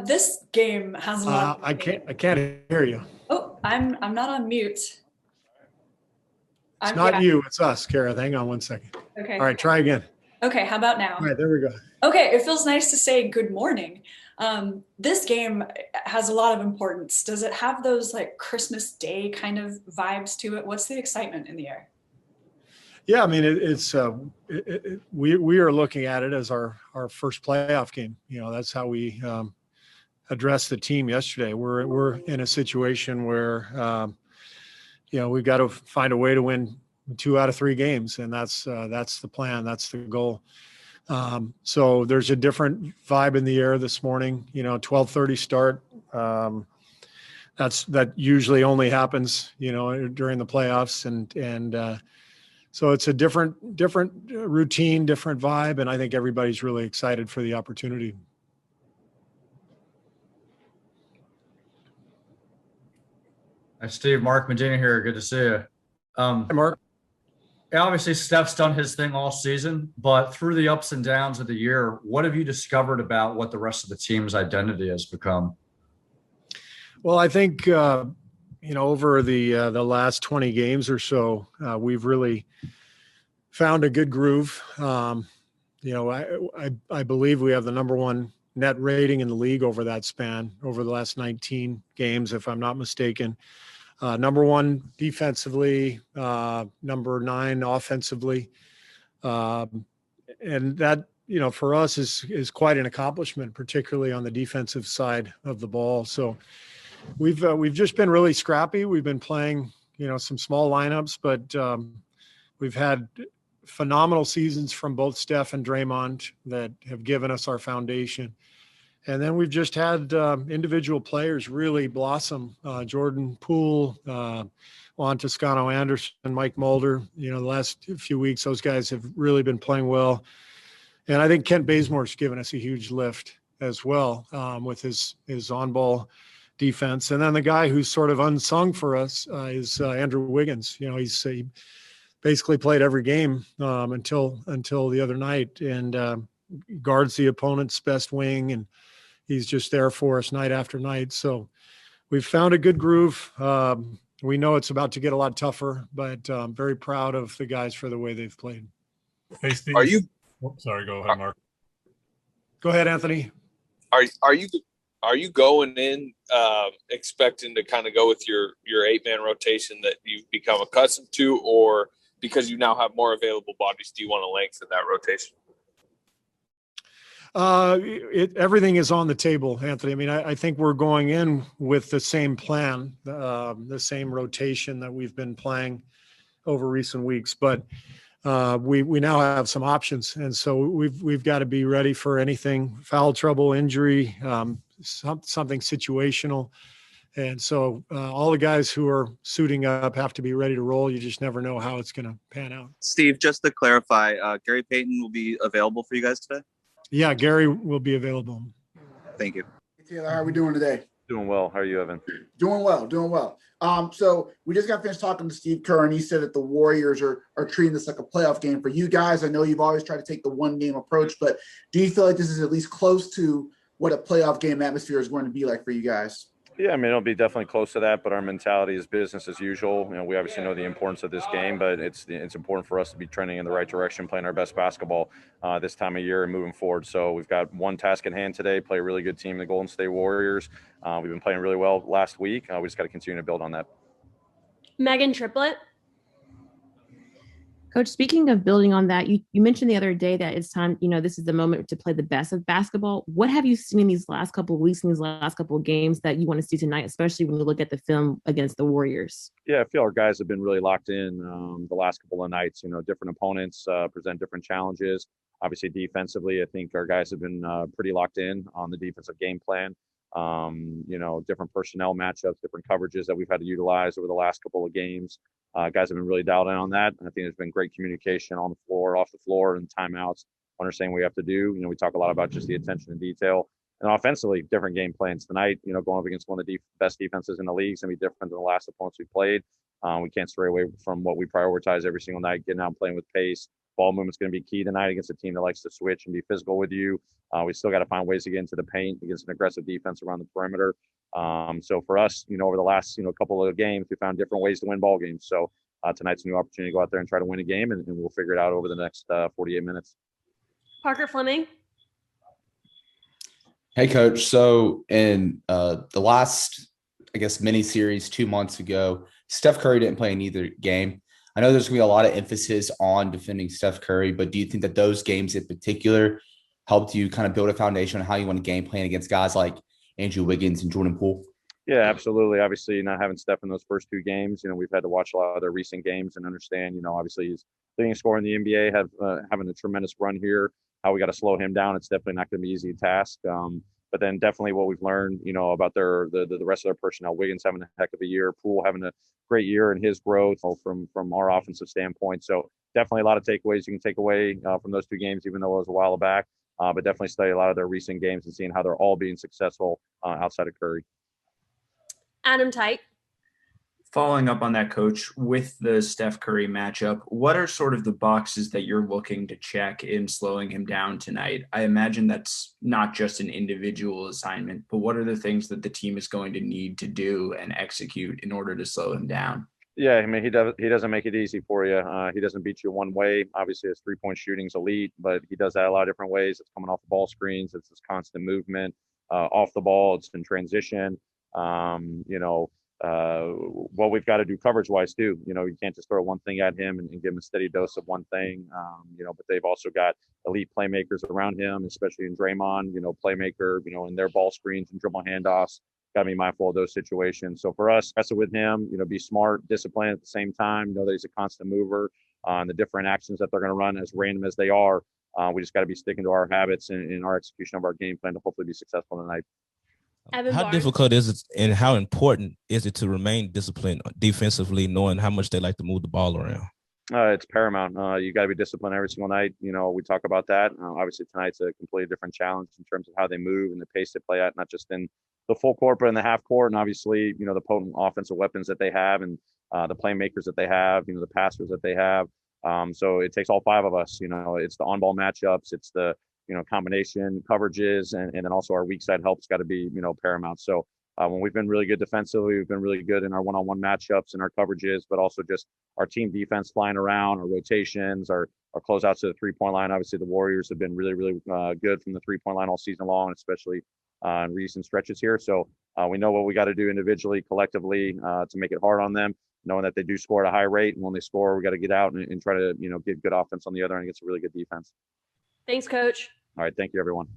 This game has a lot. I can't hear you. Oh, I'm not on mute. It's not you, it's us, Kara. Hang on one second. Okay. All right, try again. Okay, how about now? All right, there we go. Okay, it feels nice to say good morning. This game has a lot of importance. Does it have those like Christmas Day kind of vibes to it? What's the excitement in the air? Yeah, I mean, we are looking at it as our first playoff game. You know, that's how we addressed the team yesterday. We're in a situation where you know, we've got to find a way to win 2 out of 3 games, and that's the plan. That's the goal. So there's a different vibe in the air this morning. You know, 12:30 start. That usually only happens, you know, during the playoffs, and so it's a different routine, different vibe, and I think everybody's really excited for the opportunity. Hi, Steve. Mark Medina here. Good to see you. Hey, Mark. Obviously, Steph's done his thing all season, but through the ups and downs of the year, what have you discovered about what the rest of the team's identity has become? Well, I think you know, over the last 20 games or so, we've really found a good groove. You know, I believe we have the #1 net rating in the league over that span, over the last 19 games, if I'm not mistaken. #1 defensively, #9 offensively. And that, you know, for us is quite an accomplishment, particularly on the defensive side of the ball. So we've just been really scrappy. We've been playing, you know, some small lineups, but we've had phenomenal seasons from both Steph and Draymond that have given us our foundation. And then we've just had individual players really blossom. Jordan Poole, Juan Toscano Anderson, Mike Mulder. You know, the last few weeks, those guys have really been playing well. And I think Kent Bazemore's given us a huge lift as well with his on-ball defense. And then the guy who's sort of unsung for us is Andrew Wiggins. You know, he basically played every game until the other night, and guards the opponent's best wing, and he's just there for us night after night. So we've found a good groove. We know it's about to get a lot tougher, but I'm very proud of the guys for the way they've played. Hey, Steve. Sorry, go ahead, Mark. Go ahead, Anthony. Are you going in expecting to kind of go with your 8-man rotation that you've become accustomed to, or because you now have more available bodies, do you want to lengthen that rotation? Everything is on the table, Anthony. I mean, I think we're going in with the same plan, the same rotation that we've been playing over recent weeks, but we now have some options, and so we've got to be ready for anything: foul trouble, injury, something situational. And so all the guys who are suiting up have to be ready to roll. You just never know how it's going to pan out. Steve, just to clarify, Gary Payton will be available for you guys today? Yeah, Gary will be available. Thank you. Hey, Taylor, how are we doing today? Doing well. How are you, Evan? Doing well. So we just got finished talking to Steve Kerr, and he said that the Warriors are treating this like a playoff game for you guys. I know you've always tried to take the one-game approach, but do you feel like this is at least close to what a playoff game atmosphere is going to be like for you guys? Yeah, I mean, it'll be definitely close to that, but our mentality is business as usual. You know, we obviously know the importance of this game, but it's important for us to be trending in the right direction, playing our best basketball this time of year and moving forward. So we've got one task at hand today, play a really good team, the Golden State Warriors. We've been playing really well last week. We just got to continue to build on that. Megan Triplett. Coach, speaking of building on that, you mentioned the other day that it's time, you know, this is the moment to play the best of basketball. What have you seen in these last couple of weeks, in these last couple of games that you want to see tonight, especially when you look at the film against the Warriors? Yeah, I feel our guys have been really locked in the last couple of nights. You know, different opponents present different challenges. Obviously, defensively, I think our guys have been pretty locked in on the defensive game plan. You know, different personnel matchups, different coverages that we've had to utilize over the last couple of games. Guys have been really dialed in on that. I think there's been great communication on the floor, off the floor, and timeouts, understanding what we have to do. You know, we talk a lot about just the attention to detail. And offensively, different game plans tonight. You know, going up against one of the best defenses in the league is going to be different than the last opponents we played. We can't stray away from what we prioritize every single night, getting out and playing with pace, Ball movement's going to be key tonight against a team that likes to switch and be physical with you. We still got to find ways to get into the paint against an aggressive defense around the perimeter. So for us, over the last, couple of games, we found different ways to win ball games. So tonight's a new opportunity to go out there and try to win a game, and we'll figure it out over the next 48 minutes. Parker Fleming. Hey, Coach. So in the last, I guess, mini series 2 months ago, Steph Curry didn't play in either game. I know there's going to be a lot of emphasis on defending Steph Curry, but do you think that those games in particular helped you kind of build a foundation on how you want to game plan against guys like Andrew Wiggins and Jordan Poole? Yeah, absolutely. Obviously, not having Steph in those first 2 games, we've had to watch a lot of their recent games and understand, obviously he's leading scorer in the NBA, having a tremendous run here. How we got to slow him down. It's definitely not going to be an easy task. But then definitely what we've learned, about the rest of their personnel. Wiggins having a heck of a year, Poole having a great year in his growth from our offensive standpoint. So definitely a lot of takeaways you can take away from those 2 games, even though it was a while back. But definitely study a lot of their recent games and seeing how they're all being successful outside of Curry. Adam Tite. Following up on that, Coach, with the Steph Curry matchup, what are sort of the boxes that you're looking to check in slowing him down tonight? I imagine that's not just an individual assignment, but what are the things that the team is going to need to do and execute in order to slow him down? Yeah, I mean, he doesn't make it easy for you. He doesn't beat you one way. Obviously, his 3-point shooting's elite, but he does that a lot of different ways. It's coming off the ball screens. It's this constant movement off the ball. It's in transition. What we've got to do coverage wise too. You can't just throw one thing at him and give him a steady dose of one thing. But they've also got elite playmakers around him, especially in Draymond, playmaker, in their ball screens and dribble handoffs. Got to be mindful of those situations. So for us, wrestle with him, be smart, disciplined at the same time, know that he's a constant mover on the different actions that they're going to run, as random as they are. We just got to be sticking to our habits and our execution of our game plan to hopefully be successful tonight. How difficult is it and how important is it to remain disciplined defensively, knowing how much they like to move the ball around? It's paramount. You got to be disciplined every single night. We talk about that. Obviously, tonight's a completely different challenge in terms of how they move and the pace they play at, not just in the full court, but in the half court. And obviously, the potent offensive weapons that they have and the playmakers that they have, the passers that they have. So it takes all 5 of us. It's the on-ball matchups. It's the combination coverages, and then also our weak side help's got to be, paramount. So when we've been really good defensively, we've been really good in our one-on-one matchups and our coverages, but also just our team defense flying around, our rotations, our closeouts to the 3-point line. Obviously, the Warriors have been really, really good from the 3-point line all season long, especially in recent stretches here. So we know what we got to do individually, collectively to make it hard on them, knowing that they do score at a high rate. And when they score, we got to get out and try to, get good offense on the other end against a really good defense. Thanks, Coach. All right. Thank you, everyone.